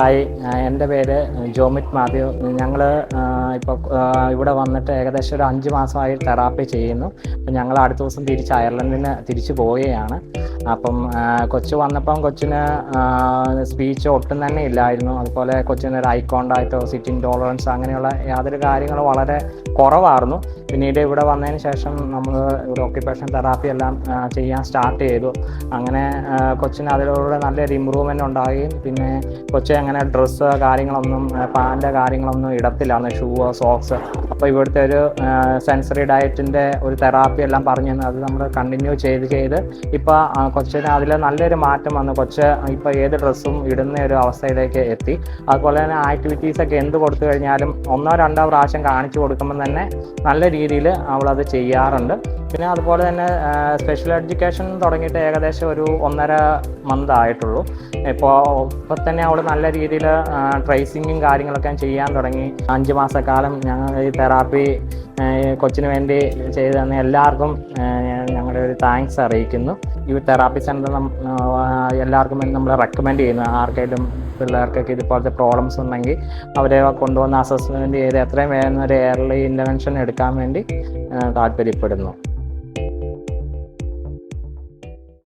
Hi, എൻ്റെ പേര് ജോമിറ്റ് മാത്യു. ഞങ്ങൾ ഇപ്പോൾ ഇവിടെ വന്നിട്ട് ഏകദേശം ഒരു 5 മാസമായി തെറാപ്പി ചെയ്യുന്നു. അപ്പം ഞങ്ങൾ അടുത്ത ദിവസം തിരിച്ച് അയർലൻഡിന് തിരിച്ചു പോവുകയാണ്. അപ്പം കൊച്ചു വന്നപ്പം കൊച്ചിന് സ്പീച്ച് ഒട്ടും തന്നെ ഇല്ലായിരുന്നു. അതുപോലെ കൊച്ചിന് ഒരു ഐ കോണ്ടാക്റ്റോ സിറ്റിംഗ് ടോളറൻസ് അങ്ങനെയുള്ള യാതൊരു കാര്യങ്ങളും വളരെ കുറവായിരുന്നു. പിന്നീട് ഇവിടെ വന്നതിന് ശേഷം നമ്മൾ ഇവിടെ ഓക്യുപ്പേഷൻ തെറാപ്പി എല്ലാം ചെയ്യാൻ സ്റ്റാർട്ട് ചെയ്തു. അങ്ങനെ കൊച്ചിന് അതിലൂടെ നല്ലൊരു ഇമ്പ്രൂവ്മെൻ്റ് ഉണ്ടാവുകയും പിന്നെ കൊച്ചി അങ്ങനെ ഡ്രസ്സ് കാര്യങ്ങളൊന്നും പാൻ്റെ കാര്യങ്ങളൊന്നും ഇടത്തില്ലായിരുന്നു, ഷൂവോ സോക്സ്. അപ്പോൾ ഇവിടുത്തെ ഒരു സെൻസറി ഡയറ്റിൻ്റെ ഒരു തെറാപ്പി എല്ലാം പറഞ്ഞു തന്നു. അത് നമ്മൾ കണ്ടിന്യൂ ചെയ്ത് ഇപ്പോൾ കൊച്ചിന് അതിൽ നല്ലൊരു മാറ്റം വന്നു. കൊച്ച് ഇപ്പോൾ ഏത് ഡ്രസ്സും ഇടുന്ന ഒരു അവസ്ഥയിലേക്ക് എത്തി. അതുപോലെ തന്നെ ആക്ടിവിറ്റീസൊക്കെ എന്ത് കൊടുത്തു കഴിഞ്ഞാലും 1-2 പ്രാവശ്യം കാണിച്ചു കൊടുക്കുമ്പോൾ തന്നെ നല്ല രീതിയിൽ അവളത് ചെയ്യാറുണ്ട്. പിന്നെ അതുപോലെ തന്നെ സ്പെഷ്യൽ എഡ്യൂക്കേഷൻ തുടങ്ങിയിട്ട് ഏകദേശം ഒരു 1.5 മന്ത് ആയിട്ടുള്ളൂ. ഇപ്പോൾ തന്നെ അവൾ നല്ല രീതിയിൽ ട്രേസിങ്ങും കാര്യങ്ങളൊക്കെ ചെയ്യാൻ തുടങ്ങി. 5 മാസക്കാലം ഞങ്ങൾ ഈ തെറാപ്പി കൊച്ചിന് വേണ്ടി ചെയ്തു തന്ന എല്ലാവർക്കും ഞങ്ങളുടെ ഒരു താങ്ക്സ് അറിയിക്കുന്നു. ഈ തെറാപ്പി സെൻ്റർ എല്ലാവർക്കും നമ്മൾ റെക്കമെൻഡ് ചെയ്യുന്നു. ആർക്കെങ്കിലും പിള്ളേർക്കൊക്കെ ഇതുപോലത്തെ പ്രോബ്ലംസ് ഉണ്ടെങ്കിൽ അവരെ കൊണ്ടുവന്ന് അസസ്മെൻറ്റ് ചെയ്ത് എത്രയും വേഗം ഒരു എയർലി ഇൻ്റർവെൻഷൻ എടുക്കാൻ വേണ്ടി താല്പര്യപ്പെടുന്നു.